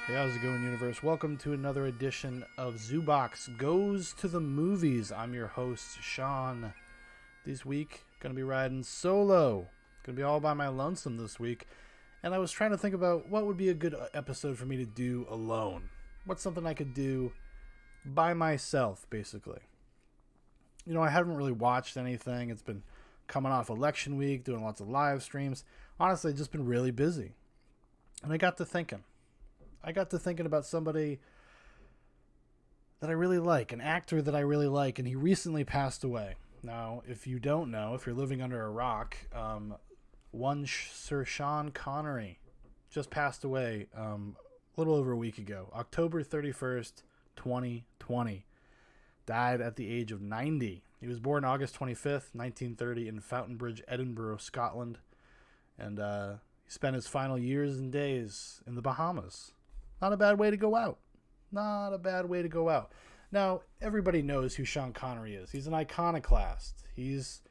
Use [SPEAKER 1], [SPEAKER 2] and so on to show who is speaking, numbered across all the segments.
[SPEAKER 1] Hey, how's it going, universe? Welcome to another edition of Zoobox Goes to the Movies. I'm your host, Shaun. This week, gonna be riding solo. Gonna be all by my lonesome this week. And I was trying to think about what would be a good episode for me to do alone. What's something I could do by myself, basically. You know, I haven't really watched anything. It's been coming off election week, doing lots of live streams. Honestly, just been really busy. And I got to thinking about somebody that I really like, an actor that I really like, and he recently passed away. Now, if you don't know, if you're living under a rock, Sir Sean Connery just passed away a little over a week ago, October 31st, 2020. Died at the age of 90. He was born August 25th, 1930 in Fountainbridge, Edinburgh, Scotland, and he spent his final years and days in the Bahamas. Not a bad way to go out. Not a bad way to go out. Now, everybody knows who Sean Connery is. He's an iconoclast. He's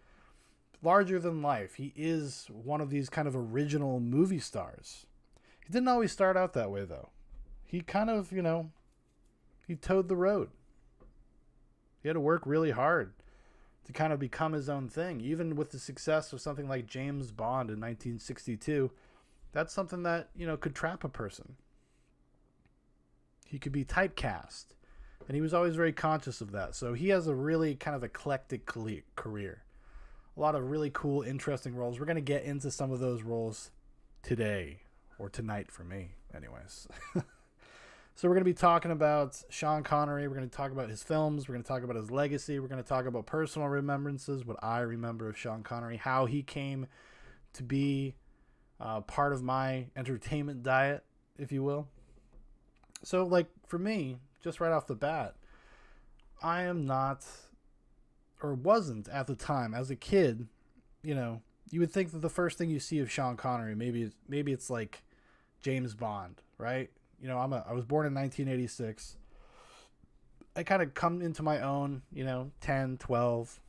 [SPEAKER 1] larger than life. He is one of these kind of original movie stars. He didn't always start out that way, though. He kind of, he towed the road. He had to work really hard to kind of become his own thing. Even with the success of something like James Bond in 1962, that's something that, could trap a person. He could be typecast, and he was always very conscious of that. So he has a really kind of eclectic career. A lot of really cool, interesting roles. We're going to get into some of those roles today, or tonight for me, anyways. So we're going to be talking about Sean Connery. We're going to talk about his films. We're going to talk about his legacy. We're going to talk about personal remembrances, what I remember of Sean Connery, how he came to be part of my entertainment diet, if you will. So, for me, just right off the bat, I am not, or wasn't at the time, as a kid, you would think that the first thing you see of Sean Connery, maybe it's like James Bond, right? I was born in 1986. I kind of come into my own, 10, 12,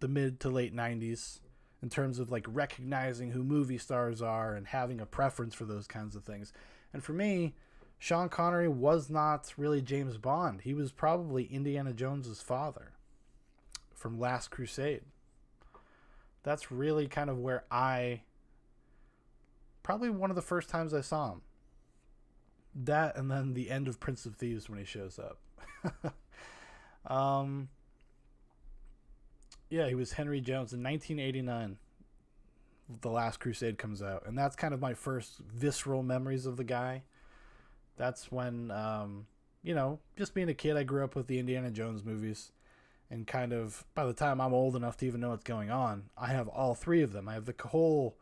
[SPEAKER 1] the mid to late 90s, in terms of recognizing who movie stars are and having a preference for those kinds of things. And for me, Sean Connery was not really James Bond. He was probably Indiana Jones's father from Last Crusade. That's really kind of where probably one of the first times I saw him. That and then the end of Prince of Thieves when he shows up. Yeah, he was Henry Jones in 1989. The Last Crusade comes out, and that's kind of my first visceral memories of the guy. That's when, just being a kid, I grew up with the Indiana Jones movies. And kind of, by the time I'm old enough to even know what's going on, I have all three of them. I have the whole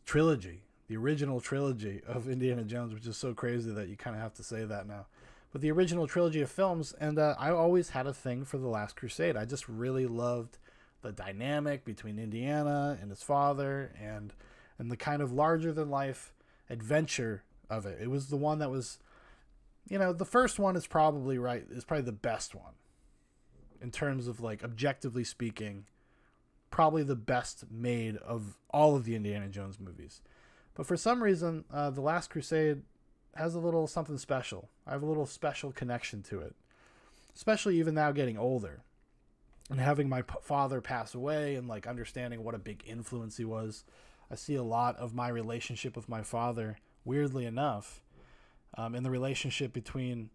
[SPEAKER 1] trilogy, the original trilogy of Indiana Jones, which is so crazy that you kind of have to say that now. But the original trilogy of films, and I always had a thing for The Last Crusade. I just really loved the dynamic between Indiana and his father, and the kind of larger-than-life adventure of it. It was the one that was... the first one is probably the best one in terms of objectively speaking, probably the best made of all of the Indiana Jones movies. But for some reason, The Last Crusade has a little something special. I have a little special connection to it, especially even now getting older and having my father pass away and understanding what a big influence he was. I see a lot of my relationship with my father, weirdly enough, in the relationship between,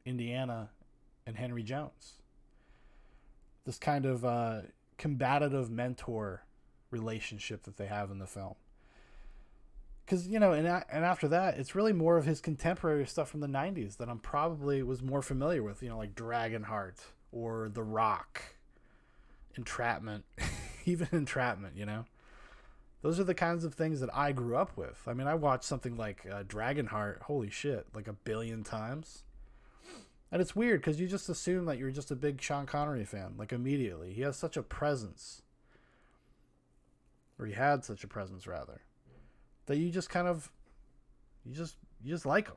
[SPEAKER 1] Indiana and Henry Jones. This kind of combative mentor relationship that they have in the film. Because, and after that, it's really more of his contemporary stuff from the 90s that I'm probably was more familiar with, like Dragonheart or The Rock, Entrapment, even Entrapment, Those are the kinds of things that I grew up with. I mean, I watched something like Dragonheart, holy shit, a billion times. And it's weird because you just assume that you're just a big Sean Connery fan, immediately. He has such a presence. Or he had such a presence, rather. That you just kind of, you just like him.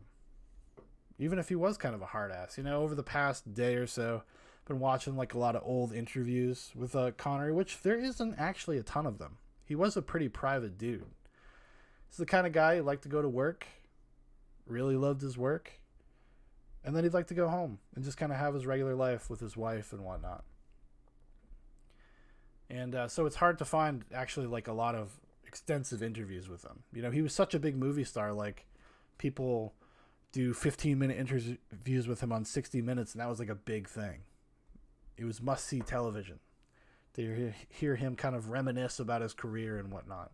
[SPEAKER 1] Even if he was kind of a hard ass. Over the past day or so, I've been watching a lot of old interviews with Connery, which there isn't actually a ton of them. He was a pretty private dude. He's the kind of guy who liked to go to work, really loved his work, and then he'd like to go home and just kind of have his regular life with his wife and whatnot. And so it's hard to find actually like a lot of extensive interviews with him. You know, he was such a big movie star. Like, people do 15-minute interviews with him on 60 Minutes, and that was like a big thing. It was must-see television to hear him kind of reminisce about his career and whatnot.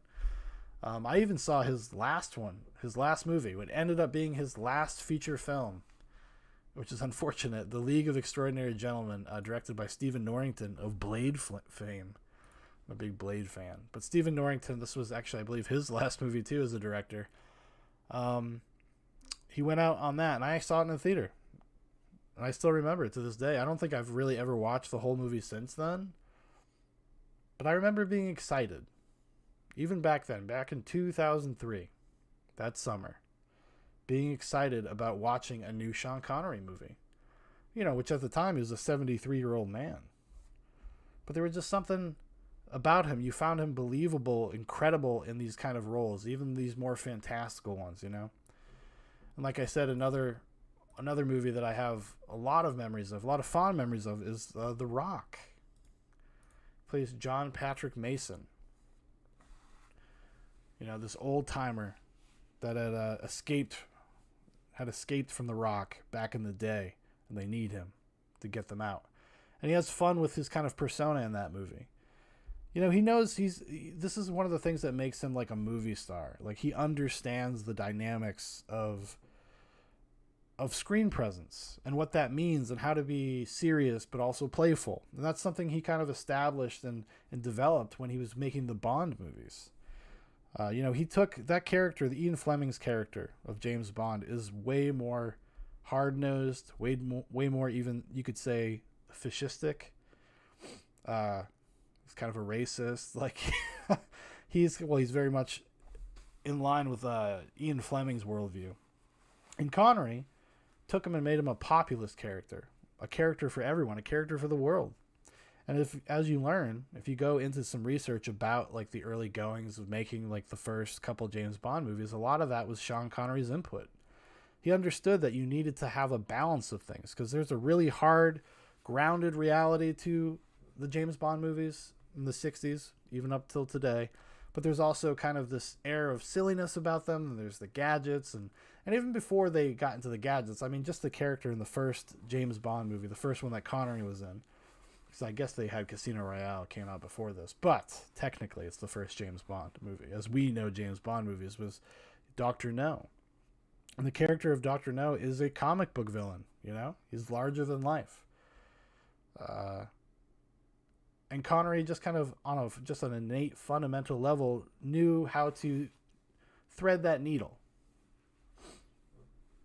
[SPEAKER 1] I even saw his last movie, what ended up being his last feature film, which is unfortunate. The League of Extraordinary Gentlemen, directed by Stephen Norrington of Blade fame. I'm a big Blade fan. But Stephen Norrington, this was actually, I believe, his last movie too as a director. He went out on that, and I saw it in the theater. And I still remember it to this day. I don't think I've really ever watched the whole movie since then. But I remember being excited. Even back then, back in 2003, that summer, being excited about watching a new Sean Connery movie. You know, which at the time he was a 73-year-old man. But there was just something about him. You found him believable, incredible in these kind of roles, even these more fantastical ones, you know? And like I said, another movie that I have a lot of memories of, a lot of fond memories of, is The Rock. He plays John Patrick Mason. You know, this old timer that had escaped from The Rock back in the day, and they need him to get them out. And he has fun with his kind of persona in that movie. You know, he knows this is one of the things that makes him like a movie star. Like, he understands the dynamics of screen presence and what that means and how to be serious but also playful. And that's something he kind of established and developed when he was making the Bond movies. You know, he took that character, the Ian Fleming's character of James Bond, is way more hard-nosed, way more even, you could say, fascistic. He's kind of a racist. Like, he's very much in line with Ian Fleming's worldview. And Connery took him and made him a populist character, a character for everyone, a character for the world. And as you learn, if you go into some research about like the early goings of making like the first couple James Bond movies, a lot of that was Sean Connery's input. He understood that you needed to have a balance of things, because there's a really hard, grounded reality to the James Bond movies in the 60s, even up till today. But there's also kind of this air of silliness about them, and there's the gadgets, and even before they got into the gadgets, I mean, just the character in the first James Bond movie, the first one that Connery was in, because I guess they had Casino Royale came out before this, but technically it's the first James Bond movie, as we know James Bond movies, was Dr. No. And the character of Dr. No is a comic book villain, you know? He's larger than life. And Connery just kind of, on an innate fundamental level, knew how to thread that needle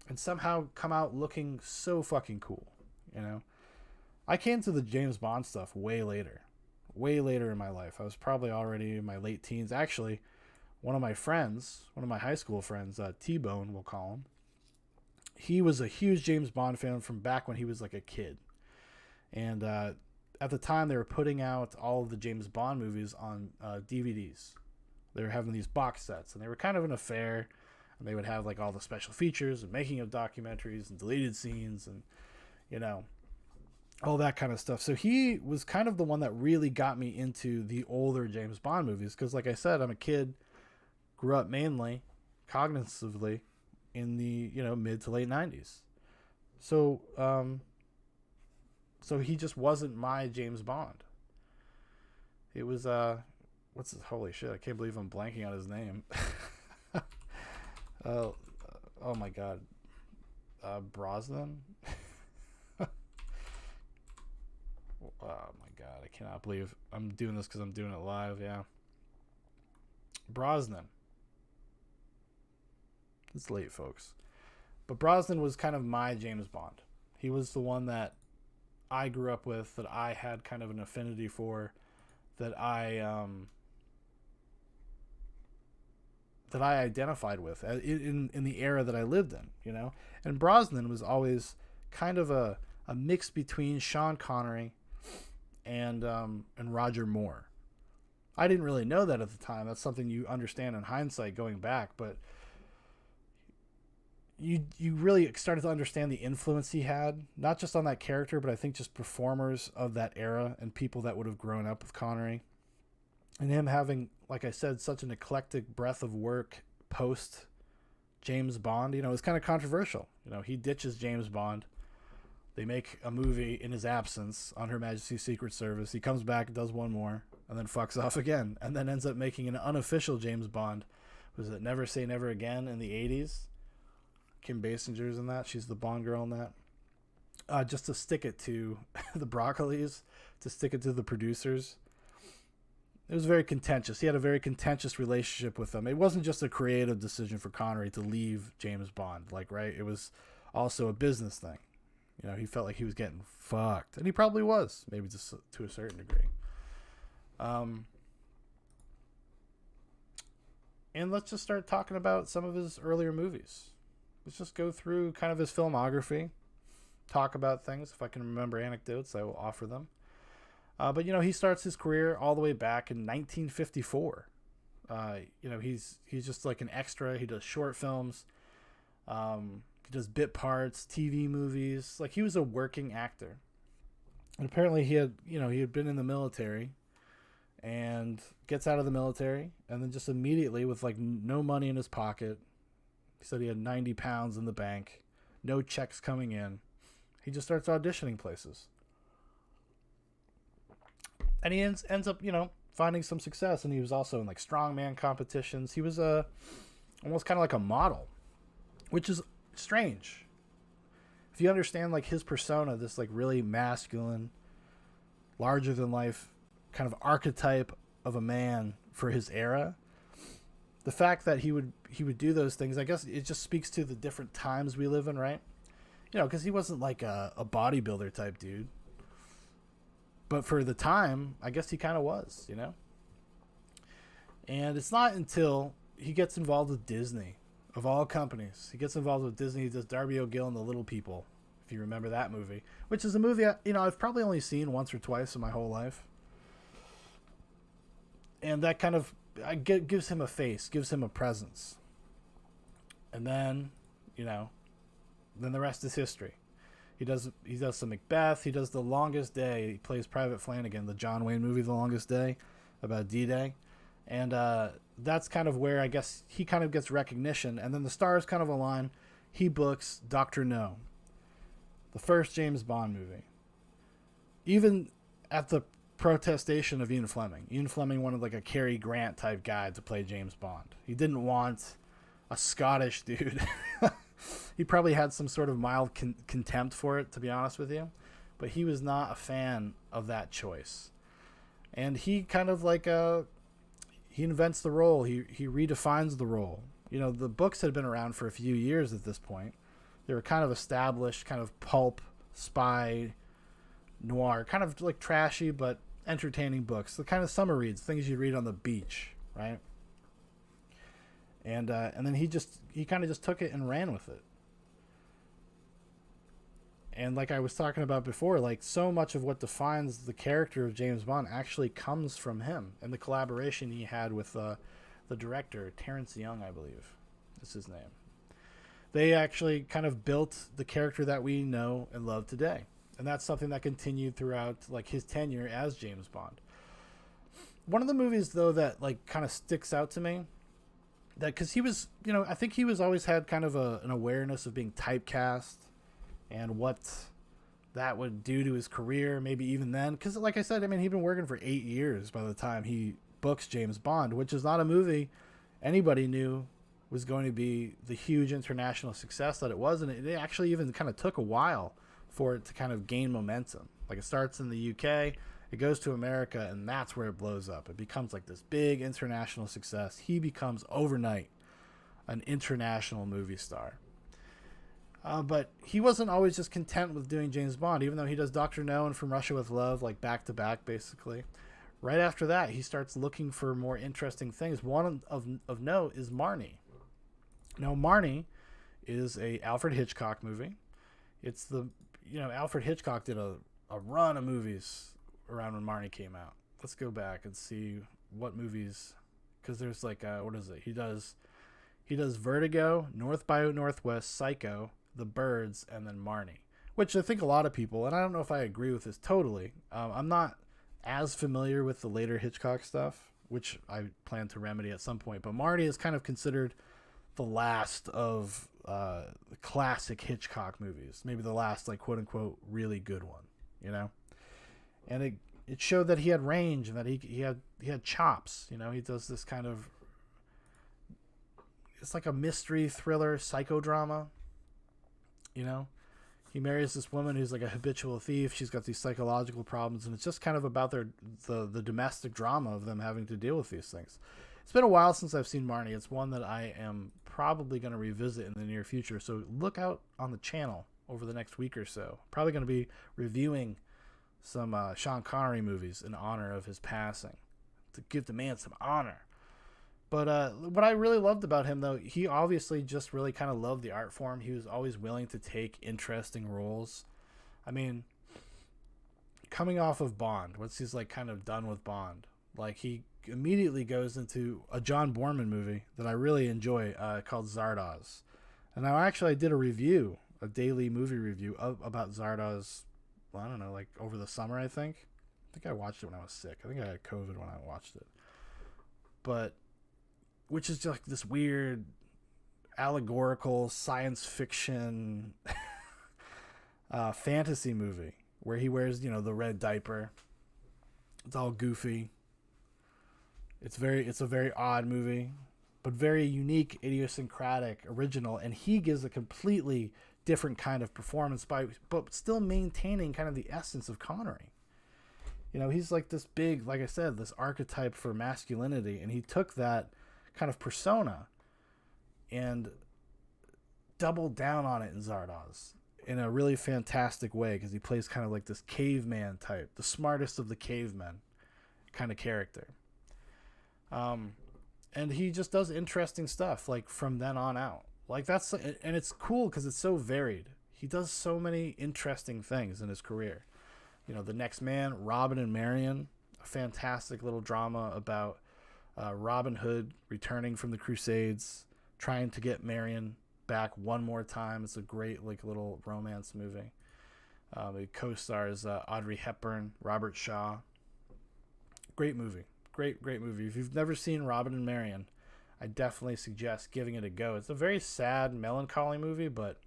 [SPEAKER 1] and somehow come out looking so fucking cool, you know? I came to the James Bond stuff way later in my life. I was probably already in my late teens. Actually, one of my high school friends, T-Bone, we'll call him, he was a huge James Bond fan from back when he was like a kid. And at the time, they were putting out all of the James Bond movies on DVDs. They were having these box sets, and they were kind of an affair. And they would have like all the special features and making of documentaries and deleted scenes and, you know, all that kind of stuff. So he was kind of the one that really got me into the older James Bond movies. Because like I said, I'm a kid, grew up mainly, cognitively, in the, you know, mid to late 90s. So, so he just wasn't my James Bond. It was, holy shit, I can't believe I'm blanking on his name. Oh my God. Brosnan? Oh my God, I cannot believe I'm doing this because I'm doing it live. Yeah, Brosnan. It's late, folks, but Brosnan was kind of my James Bond. He was the one that I grew up with, that I had kind of an affinity for, that I identified with in the era that I lived in, you know. And Brosnan was always kind of a mix between Sean Connery and Roger Moore. I didn't really know that at the time. That's something you understand in hindsight going back, but you really started to understand the influence he had, not just on that character, but I think just performers of that era and people that would have grown up with Connery. And him having, like I said, such an eclectic breadth of work post James Bond, you know, it's kind of controversial. You know, he ditches James Bond. They make a movie in his absence on Her Majesty's Secret Service. He comes back, does one more, and then fucks off again, and then ends up making an unofficial James Bond. Was it Never Say Never Again in the 80s? Kim Basinger's in that. She's the Bond girl in that. Just to stick it to the Broccolis, to stick it to the producers. It was very contentious. He had a very contentious relationship with them. It wasn't just a creative decision for Connery to leave James Bond, like, right? It was also a business thing. You know, he felt like he was getting fucked, and he probably was, maybe just to a certain degree. And let's just start talking about some of his earlier movies. Let's just go through kind of his filmography, talk about things. If I can remember anecdotes, I will offer them. But, you know, he starts his career all the way back in 1954. You know, he's just like an extra. He does short films. He does bit parts, TV movies. Like, he was a working actor. And apparently he had been in the military and gets out of the military. And then just immediately, with like no money in his pocket, he said he had 90 pounds in the bank, no checks coming in. He just starts auditioning places. And he ends up, you know, finding some success. And he was also in like strongman competitions. He was almost kind of like a model, which is strange. If you understand like his persona, this like really masculine, larger than life kind of archetype of a man for his era, the fact that he would do those things, I guess it just speaks to the different times we live in, right? You know, because he wasn't like a bodybuilder type dude. But for the time, I guess he kind of was, you know? And it's not until he gets involved with Disney, of all companies. He gets involved with Disney. He does Darby O'Gill and the Little People, if you remember that movie. Which is a movie, I've probably only seen once or twice in my whole life. And that kind of gives him a face, gives him a presence. And then, then the rest is history. He does some Macbeth. He does The Longest Day. He plays Private Flanagan, the John Wayne movie, The Longest Day, about D-Day. And that's kind of where I guess he kind of gets recognition. And then the stars kind of align. He books Dr. No, the first James Bond movie. Even at the protestation of Ian Fleming. Ian Fleming wanted like a Cary Grant type guy to play James Bond. He didn't want a Scottish dude. He probably had some sort of mild contempt for it, to be honest with you. But he was not a fan of that choice. And he kind of like, he invents the role. He redefines the role. You know, the books had been around for a few years at this point. They were kind of established, kind of pulp, spy, noir, kind of like trashy but entertaining books. The kind of summer reads, things you read on the beach, right? And then he kind of just took it and ran with it. And like I was talking about before, like so much of what defines the character of James Bond actually comes from him and the collaboration he had with the director, Terrence Young, I believe is his name. They actually kind of built the character that we know and love today. And that's something that continued throughout like his tenure as James Bond. One of the movies though that like kind of sticks out to me, that because he was, I think he was always had kind of an awareness of being typecast and what that would do to his career, maybe even then. Because like I said, he'd been working for 8 years by the time he books James Bond, which is not a movie anybody knew was going to be the huge international success that it was. And it actually even kind of took a while for it to kind of gain momentum. Like it starts in the UK, it goes to America, and that's where it blows up. It becomes like this big international success. He becomes overnight an international movie star. But he wasn't always just content with doing James Bond, even though he does Dr. No and From Russia with Love, like back to back, basically. Right after that, he starts looking for more interesting things. One of note is Marnie. Now, Marnie is a Alfred Hitchcock movie. It's Alfred Hitchcock did a run of movies around when Marnie came out. Let's go back and see what movies, because there's like, what is it? He He does Vertigo, North by Northwest, Psycho, The Birds, and then Marnie, which I think a lot of people, and I don't know if I agree with this totally. I'm not as familiar with the later Hitchcock stuff, which I plan to remedy at some point. But Marty is kind of considered the last of classic Hitchcock movies, maybe the last, like, quote unquote really good one, you know. And it showed that he had range and that he had chops. You know, he does this kind of, it's like a mystery thriller psychodrama. You know, he marries this woman who's like a habitual thief. She's got these psychological problems, and it's just kind of about the domestic drama of them having to deal with these things. It's been a while since I've seen Marnie. It's one that I am probably going to revisit in the near future. So look out on the channel over the next week or so. Probably going to be reviewing some Sean Connery movies in honor of his passing, to give the man some honor. But what I really loved about him, though, he obviously just really kind of loved the art form. He was always willing to take interesting roles. I mean, coming off of Bond, once he's like kind of done with Bond, like he immediately goes into a John Boorman movie that I really enjoy called Zardoz. And now actually I did a review, a daily movie review about Zardoz, well, I don't know, like over the summer, I think. I think I watched it when I was sick. I think I had COVID when I watched it. But, which is just like this weird allegorical science fiction fantasy movie where he wears, you know, the red diaper. It's all goofy. It's a very odd movie, but very unique, idiosyncratic, original, and he gives a completely different kind of performance but still maintaining kind of the essence of Connery. You know, he's like this big, like I said, this archetype for masculinity, and he took that kind of persona and doubled down on it in Zardoz in a really fantastic way, because he plays kind of like this caveman type, the smartest of the cavemen kind of character. And he just does interesting stuff, like, from then on out. Like, that's, and it's cool because it's so varied. He does so many interesting things in his career. You know, The Next Man, Robin and Marion, a fantastic little drama about Robin Hood returning from the Crusades, trying to get Marion back one more time. It's a great, like, little romance movie. It co-stars Audrey Hepburn, Robert Shaw. Great movie. Great movie. If you've never seen Robin and Marion, I definitely suggest giving it a go. It's a very sad, melancholy movie, but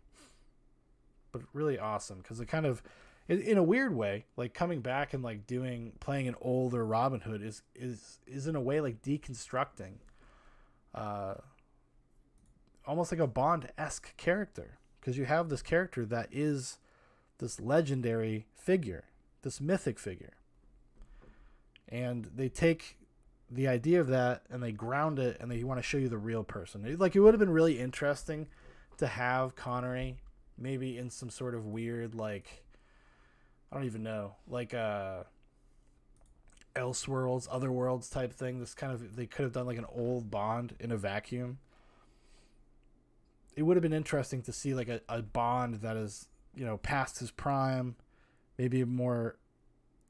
[SPEAKER 1] really awesome, because it kind of, in a weird way, like coming back and like playing an older Robin Hood is in a way like deconstructing, almost like a Bond-esque character, because you have this character that is this legendary figure, this mythic figure. And they take the idea of that and they ground it, and they want to show you the real person. Like, it would have been really interesting to have Connery maybe in some sort of weird, like, I don't even know, like Elseworlds, Otherworlds type thing. This kind of, they could have done like an old Bond in a vacuum. It would have been interesting to see like a Bond that is, you know, past his prime, maybe more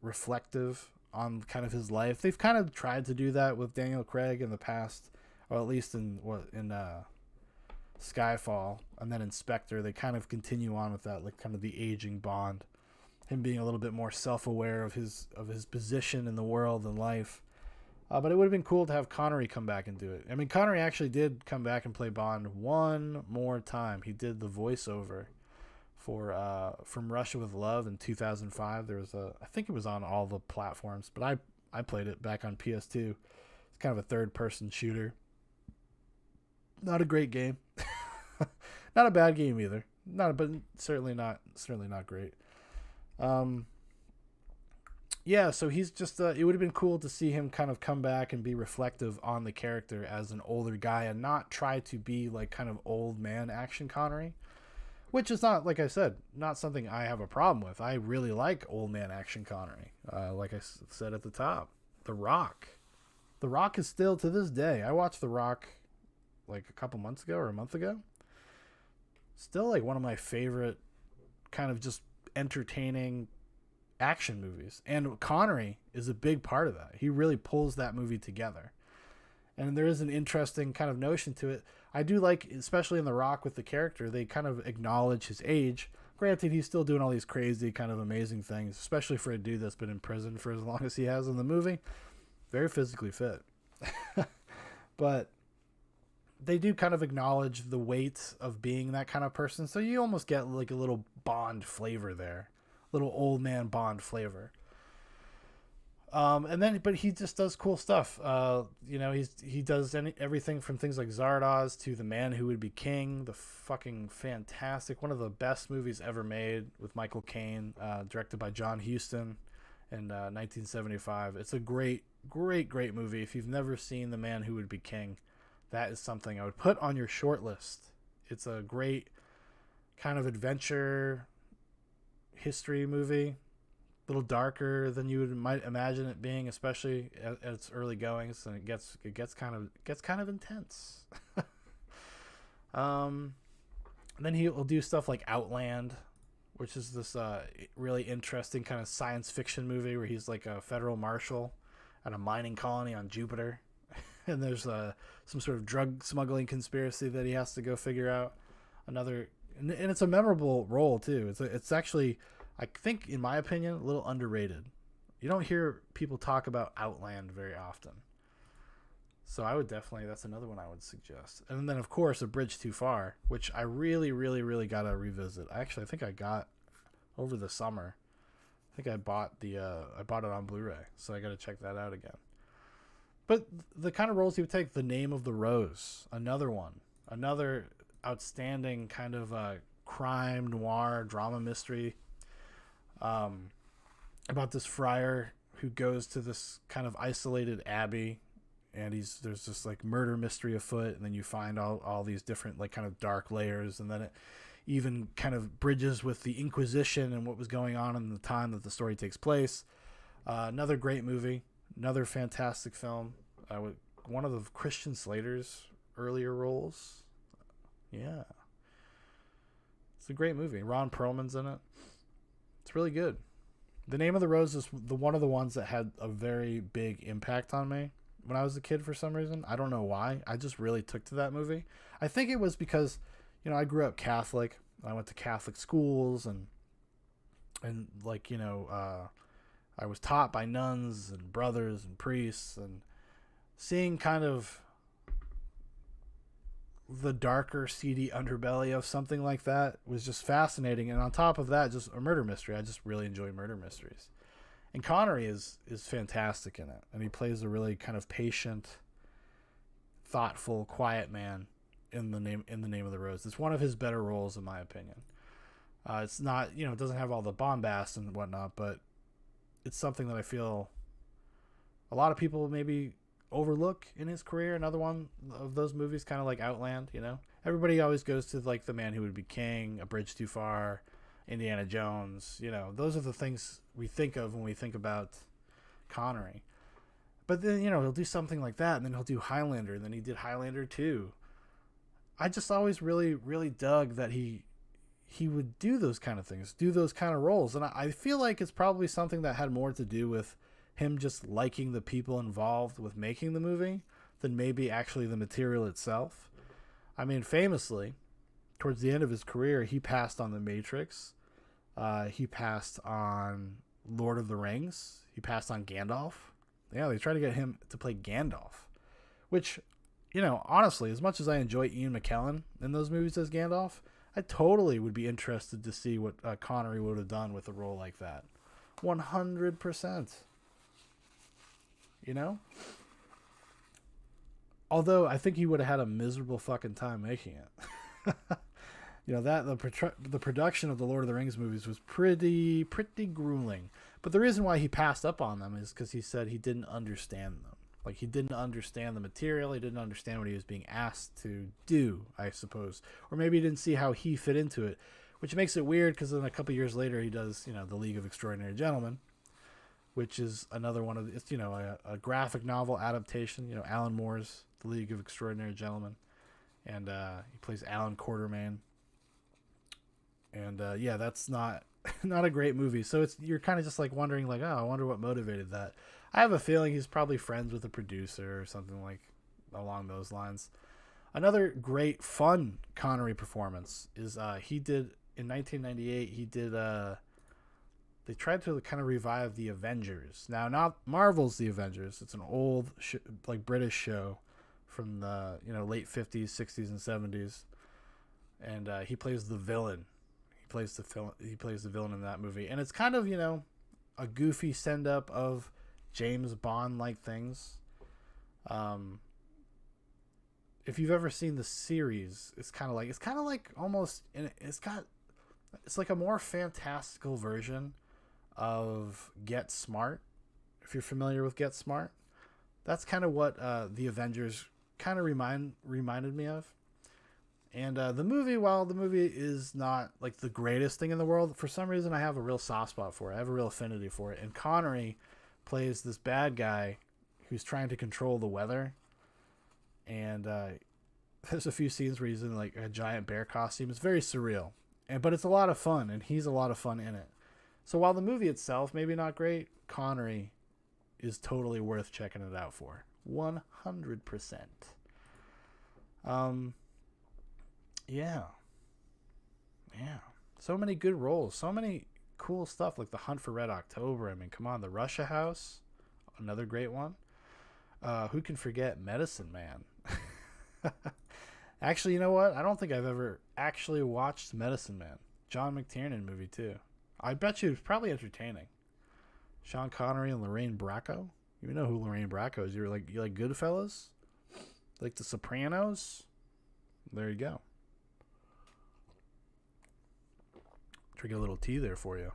[SPEAKER 1] reflective on kind of his life. They've kind of tried to do that with Daniel Craig in the past, or at least in Skyfall, and then in Spectre. They kind of continue on with that, like kind of the aging Bond, him being a little bit more self-aware of his position in the world and life. But it would have been cool to have Connery come back and do it. I mean, Connery actually did come back and play Bond one more time. He did the voiceover for From Russia with Love in 2005. There was I think it was on all the platforms, but I played it back on PS2. It's kind of a third-person shooter. Not a great game. Not a bad game either. But certainly not great. Yeah, so he's just, it would have been cool to see him kind of come back and be reflective on the character as an older guy, and not try to be like kind of old man action Connery, which is not, like I said, not something I have a problem with. I really like old man action Connery. Like I said at the top, The Rock. The Rock is still, to this day, I watched The Rock like a couple months ago or a month ago. Still like one of my favorite kind of just entertaining action movies, and Connery is a big part of that. He really pulls that movie together, and there is an interesting kind of notion to it. I do like, especially in The Rock with the character, they kind of acknowledge his age. Granted, he's still doing all these crazy, kind of amazing things, especially for a dude that's been in prison for as long as he has in the movie. Very physically fit. But they do kind of acknowledge the weight of being that kind of person. So you almost get like a little Bond flavor there. Little old man Bond flavor. But he just does cool stuff. He does everything from things like Zardoz to The Man Who Would Be King, the fucking fantastic, one of the best movies ever made with Michael Caine, directed by John Huston in 1975. It's a great, great, great movie. If you've never seen The Man Who Would Be King, that is something I would put on your short list. It's a great kind of adventure history movie. A little darker than you might imagine it being, especially at its early goings, and it gets kind of intense. Then he'll do stuff like Outland, which is this really interesting kind of science fiction movie where he's like a federal marshal at a mining colony on Jupiter, and there's some sort of drug smuggling conspiracy that he has to go figure out. And it's a memorable role too. It's actually, I think, in my opinion, a little underrated. You don't hear people talk about Outland very often. So that's another one I would suggest. And then, of course, A Bridge Too Far, which I really, really, really got to revisit. I think I got over the summer. I think I bought it on Blu-ray, so I got to check that out again. But the kind of roles he would take, The Name of the Rose, another outstanding kind of crime noir drama mystery. About this friar who goes to this kind of isolated abbey, and there's this like murder mystery afoot, and then you find all these different like kind of dark layers, and then it even kind of bridges with the Inquisition and what was going on in the time that the story takes place. Another great movie, another fantastic film. One of the Christian Slater's earlier roles. Yeah, it's a great movie. Ron Perlman's in it. It's really good. The Name of the Rose is one of the ones that had a very big impact on me when I was a kid for some reason. I don't know why. I just really took to that movie. I think it was because, I grew up Catholic. I went to Catholic schools and I was taught by nuns and brothers and priests, and seeing kind of the darker, seedy underbelly of something like that was just fascinating. And on top of that, just a murder mystery. I just really enjoy murder mysteries. And Connery is fantastic in it. And he plays a really kind of patient, thoughtful, quiet man in the name of the Rose. It's one of his better roles, in my opinion. It's not, it doesn't have all the bombast and whatnot, but it's something that I feel a lot of people maybe overlook in his career. Another one of those movies, kind of like Outland. Everybody always goes to like The Man Who Would Be King, A Bridge Too Far, Indiana Jones. Those are the things we think of when we think about Connery. But then he'll do something like that, and then he'll do Highlander, and then he did Highlander 2. I just always really, really dug that he would do those kind of things, do those kind of roles. And I feel like it's probably something that had more to do with him just liking the people involved with making the movie than maybe actually the material itself. I mean, famously, towards the end of his career, he passed on The Matrix. He passed on Lord of the Rings. He passed on Gandalf. Yeah, they tried to get him to play Gandalf, which, honestly, as much as I enjoy Ian McKellen in those movies as Gandalf, I totally would be interested to see what Connery would have done with a role like that. 100%. Although I think he would have had a miserable fucking time making it. The production of the Lord of the Rings movies was pretty grueling. But the reason why he passed up on them is because he said he didn't understand them. Like, he didn't understand the material. He didn't understand what he was being asked to do, I suppose. Or maybe he didn't see how he fit into it, which makes it weird because then a couple years later he does, The League of Extraordinary Gentlemen, which is another one of, it's, a graphic novel adaptation, Alan Moore's The League of Extraordinary Gentlemen. And he plays Alan Quartermain. And that's not a great movie. So you're kind of just like wondering, like, oh, I wonder what motivated that. I have a feeling he's probably friends with a producer or something like along those lines. Another great fun Connery performance is he did in 1998. He did they tried to kind of revive the Avengers. Now, not Marvel's The Avengers. It's an old like British show from the late 50s, 60s, and 70s, and he plays the villain. He plays the villain in that movie, and it's kind of a goofy send up of James Bond like things. If you've ever seen the series, it's kind of like almost, it's like a more fantastical version of Get Smart. If you're familiar with Get Smart, that's kind of what the Avengers kind of reminded me of. And the movie, while the movie is not like the greatest thing in the world, for some reason I have a real soft spot for it. I have a real affinity for it. And Connery plays this bad guy who's trying to control the weather. And there's a few scenes where he's in like a giant bear costume. It's very surreal, but it's a lot of fun, and he's a lot of fun in it. So while the movie itself maybe not great, Connery is totally worth checking it out for. 100%. Yeah. So many good roles, so many cool stuff like The Hunt for Red October. I mean, come on, The Russia House, another great one. Who can forget Medicine Man? Actually, you know what? I don't think I've ever actually watched Medicine Man. John McTiernan movie too. I bet you it's probably entertaining. Sean Connery and Lorraine Bracco. You know who Lorraine Bracco is. You like Goodfellas? Like The Sopranos? There you go. Drink a little tea there for you.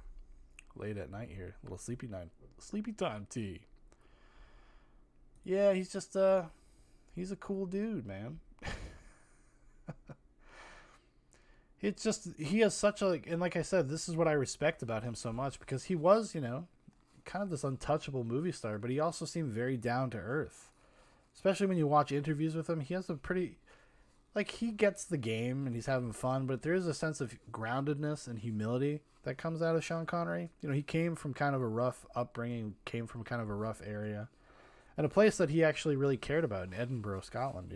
[SPEAKER 1] Late at night here. A little sleepy time tea. Yeah, he's just he's a cool dude, man. It's just he has such a, and like I said, this is what I respect about him so much, because he was, kind of this untouchable movie star, but he also seemed very down to earth. Especially when you watch interviews with him, he has a pretty, like, he gets the game and he's having fun, but there is a sense of groundedness and humility that comes out of Sean Connery. He came from kind of a rough upbringing, came from kind of a rough area, and a place that he actually really cared about in Edinburgh, Scotland,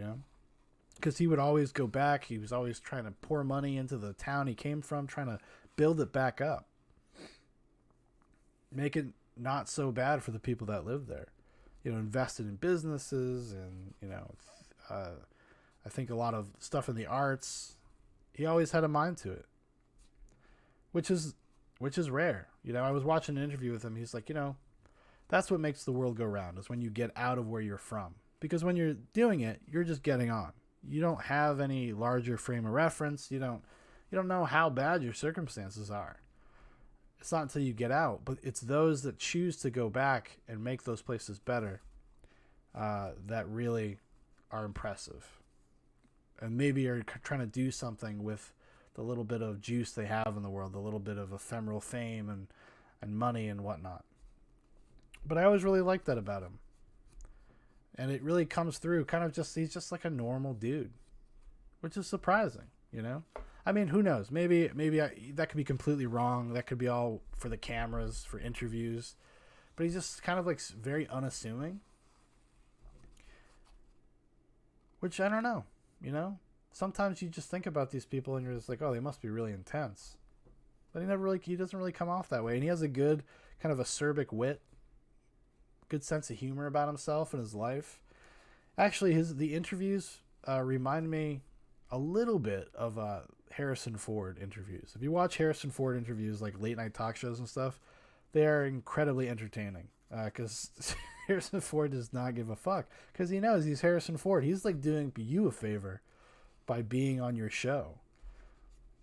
[SPEAKER 1] because he would always go back. He was always trying to pour money into the town he came from, trying to build it back up, make it not so bad for the people that live there. Invested in businesses and I think a lot of stuff in the arts. He always had a mind to it, which is rare. I was watching an interview with him. He's like, that's what makes the world go round, is when you get out of where you're from. Because when you're doing it, you're just getting on. You don't have any larger frame of reference. You don't know how bad your circumstances are. It's not until you get out, but it's those that choose to go back and make those places better that really are impressive. And maybe are trying to do something with the little bit of juice they have in the world, the little bit of ephemeral fame and money and whatnot. But I always really liked that about him. And it really comes through he's just like a normal dude, which is surprising, I mean, who knows? Maybe that could be completely wrong. That could be all for the cameras, for interviews. But he's just kind of like very unassuming, which I don't know, Sometimes you just think about these people and you're just like, oh, they must be really intense. But he doesn't really come off that way. And he has a good kind of acerbic wit, good sense of humor about himself and his life. Actually, the interviews remind me a little bit of Harrison Ford interviews. If you watch Harrison Ford interviews, like late night talk shows and stuff, they are incredibly entertaining. Because Harrison Ford does not give a fuck, because he knows he's Harrison Ford. He's like doing you a favor by being on your show.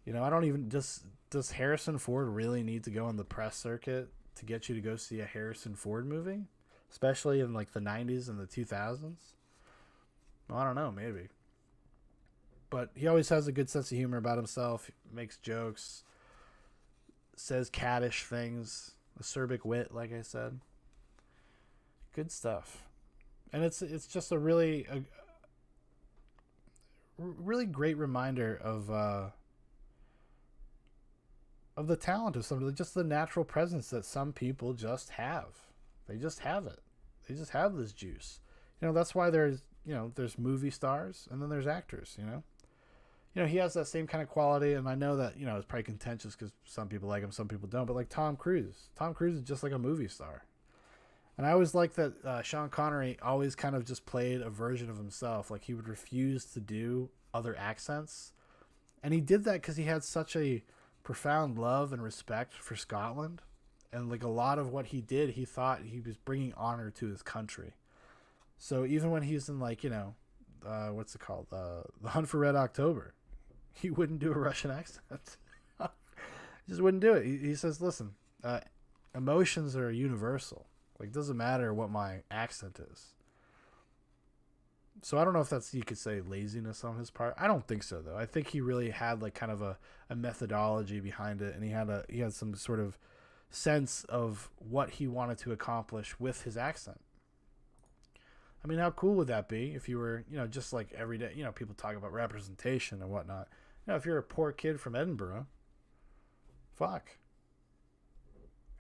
[SPEAKER 1] I don't even does Harrison Ford really need to go on the press circuit to get you to go see a Harrison Ford movie, especially in like the 90s and the 2000s? Well, I don't know, maybe. But he always has a good sense of humor about himself, makes jokes, says caddish things, acerbic wit, like I said. Good stuff. And it's just a really great reminder of the talent of somebody, just the natural presence that some people just have. They just have it. They just have this juice. That's why there's there's movie stars and then there's actors. He has that same kind of quality, and I know that it's probably contentious because some people like him, some people don't. But like Tom Cruise is just like a movie star, and I always like that Sean Connery always kind of just played a version of himself. Like he would refuse to do other accents, and he did that because he had such a profound love and respect for Scotland, and like a lot of what he did, he thought he was bringing honor to his country. So even when he's in like what's it called, the Hunt for Red October, he wouldn't do a Russian accent. He just wouldn't do it. He says, "Listen, emotions are universal. Like it doesn't matter what my accent is." So I don't know if that's, you could say, laziness on his part. I don't think so though. I think he really had like kind of a methodology behind it, and he had some sort of sense of what he wanted to accomplish with his accent. I mean, how cool would that be if you were, just like every day, people talk about representation and whatnot. If you're a poor kid from Edinburgh, fuck.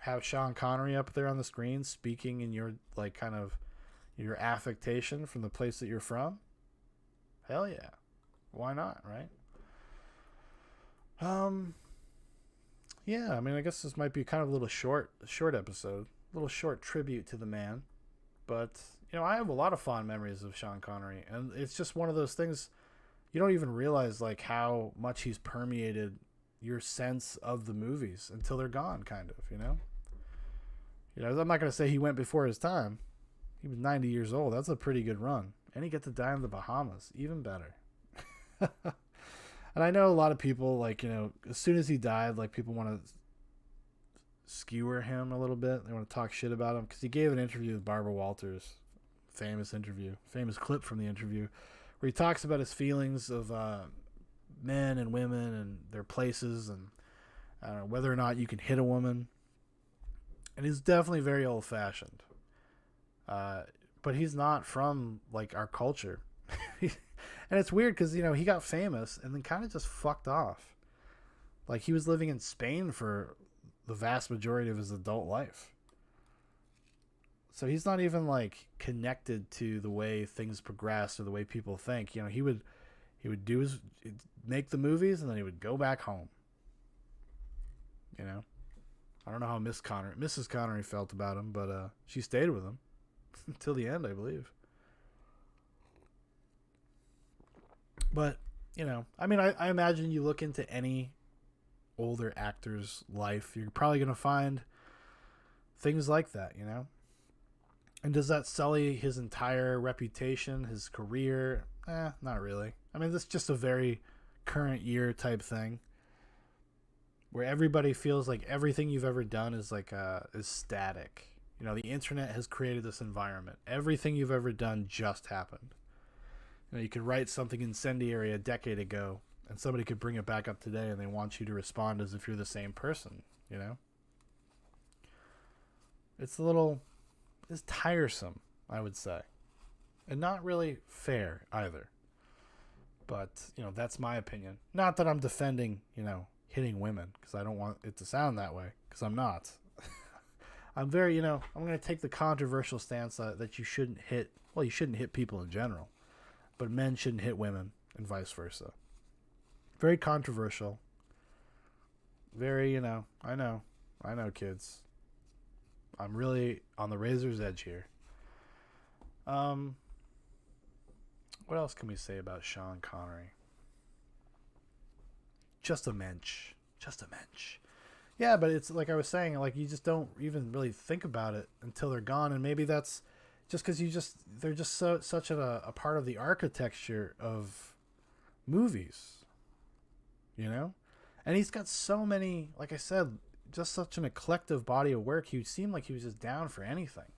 [SPEAKER 1] Have Sean Connery up there on the screen speaking in your, like, kind of your affectation from the place that you're from. Hell yeah. Why not, right? Yeah, I mean, I guess this might be kind of a little short episode, a little short tribute to the man. But, I have a lot of fond memories of Sean Connery, and it's just one of those things you don't even realize, like, how much he's permeated your sense of the movies until they're gone, kind of, I'm not going to say he went before his time. He was 90 years old. That's a pretty good run. And he got to die in the Bahamas. Even better. And I know a lot of people, like, as soon as he died, like, people want to skewer him a little bit. They want to talk shit about him because he gave an interview with Barbara Walters. Famous clip from the interview where he talks about his feelings of men and women and their places and whether or not you can hit a woman. And he's definitely very old-fashioned. But he's not from, like, our culture. And it's weird because, he got famous and then kind of just fucked off. Like, he was living in Spain for the vast majority of his adult life. So he's not even, like, connected to the way things progress or the way people think. He would make the movies and then he would go back home. I don't know how Mrs. Connery felt about him, but she stayed with him until the end, I believe. But, I mean, I imagine you look into any older actor's life, you're probably going to find things like that, And does that sully his entire reputation, his career? Not really. I mean, this is just a very current year type thing where everybody feels like everything you've ever done is like is static. The internet has created this environment. Everything you've ever done just happened. You could write something incendiary a decade ago, and somebody could bring it back up today, and they want you to respond as if you're the same person. It's it's tiresome, I would say, and not really fair either. But that's my opinion. Not that I'm defending hitting women, because I don't want it to sound that way, because I'm not. I'm very, I'm going to take the controversial stance that you shouldn't hit people in general, but men shouldn't hit women and vice versa. Very controversial. Very, I know, kids. I'm really on the razor's edge here. What else can we say about Sean Connery? Just a mensch. Yeah, but it's like I was saying, like, you just don't even really think about it until they're gone, and maybe that's just because they're just such a part of the architecture of movies, And he's got so many, like I said, just such an eclectic body of work. He would seem like he was just down for anything,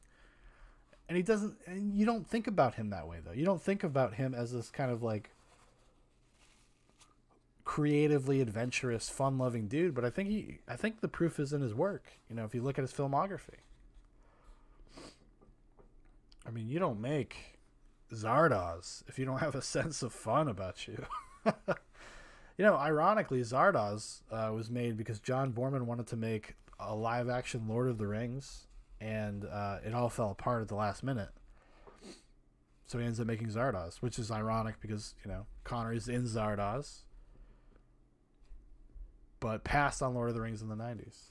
[SPEAKER 1] and you don't think about him that way though. You don't think about him as this kind of like creatively adventurous, fun-loving dude, but I think the proof is in his work. If you look at his filmography. I mean, you don't make Zardoz if you don't have a sense of fun about you. Ironically, Zardoz was made because John Borman wanted to make a live-action Lord of the Rings, and it all fell apart at the last minute. So he ends up making Zardoz, which is ironic because, Connery's in Zardoz, but passed on Lord of the Rings in the 90s.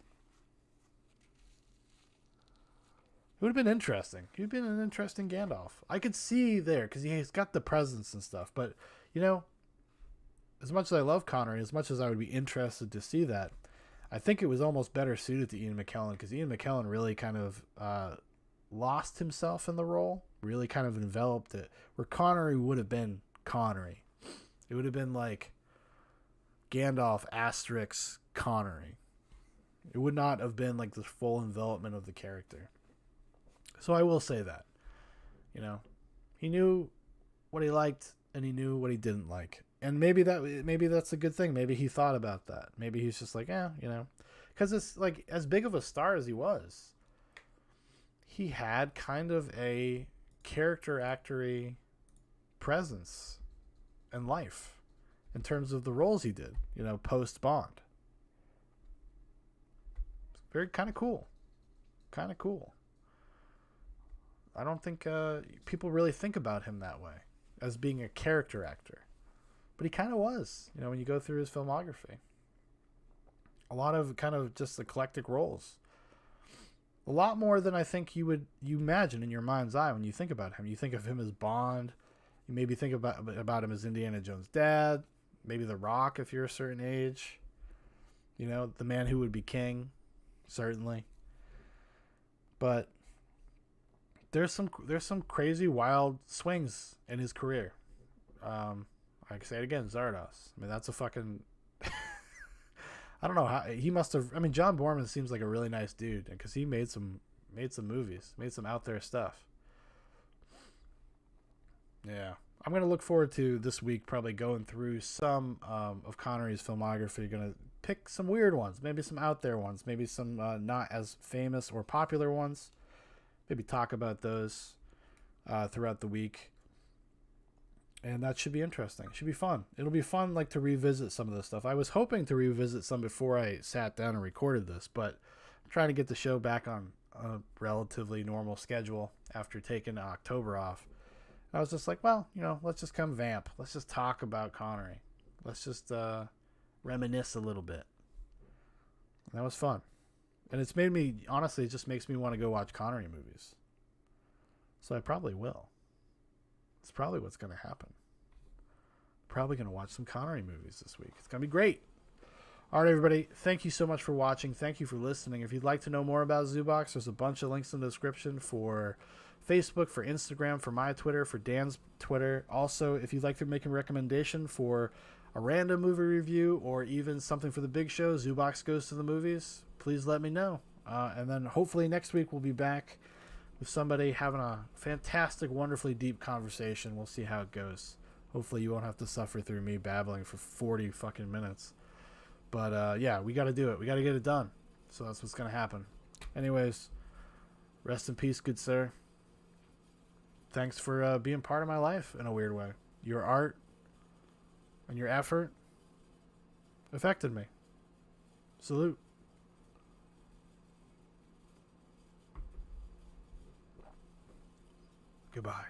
[SPEAKER 1] It would have been interesting. He'd been an interesting Gandalf. I could see there because he's got the presence and stuff. But, as much as I love Connery, as much as I would be interested to see that, I think it was almost better suited to Ian McKellen because Ian McKellen really kind of lost himself in the role, really kind of enveloped it, where Connery would have been Connery. It would have been like Gandalf asterisk Connery. It would not have been like the full envelopment of the character. So I will say that, he knew what he liked and he knew what he didn't like. And maybe that's a good thing. Maybe he thought about that. Maybe he's just like, because it's like as big of a star as he was, he had kind of a character actory presence in life in terms of the roles he did, post Bond. Very kind of cool. I don't think people really think about him that way as being a character actor. But he kind of was, when you go through his filmography. A lot of kind of just eclectic roles. A lot more than I think you imagine in your mind's eye when you think about him. You think of him as Bond. You maybe think about him as Indiana Jones' dad. Maybe The Rock if you're a certain age. The man who would be king, certainly. But there's some crazy wild swings in his career. I can say it again, Zardoz. I mean, that's a fucking... I don't know how... He must have... I mean, John Boorman seems like a really nice dude because he made some movies, made some out there stuff. Yeah. I'm going to look forward to this week probably going through some of Connery's filmography. Going to pick some weird ones, maybe some out there ones, maybe some not as famous or popular ones. Maybe talk about those throughout the week. And that should be interesting. It should be fun. It'll be fun to revisit some of this stuff. I was hoping to revisit some before I sat down and recorded this, but I'm trying to get the show back on a relatively normal schedule after taking October off. I was just like, well, let's just come vamp. Let's just talk about Connery. Let's just reminisce a little bit. And that was fun. And it's made me, honestly, it just makes me want to go watch Connery movies. So I probably will. It's probably what's going to happen. Probably going to watch some Connery movies this week. It's going to be great. All right, everybody. Thank you so much for watching. Thank you for listening. If you'd like to know more about Zoobox, there's a bunch of links in the description for Facebook, for Instagram, for my Twitter, for Dan's Twitter. Also, if you'd like to make a recommendation for a random movie review or even something for the big show, Zoobox Goes to the Movies, please let me know. And then hopefully next week we'll be back with somebody having a fantastic, wonderfully deep conversation. We'll see how it goes. Hopefully you won't have to suffer through me babbling for 40 fucking minutes. But yeah, we got to do it. We got to get it done. So that's what's going to happen. Anyways, rest in peace, good sir. Thanks for being part of my life in a weird way. Your art and your effort affected me. Salute. Goodbye.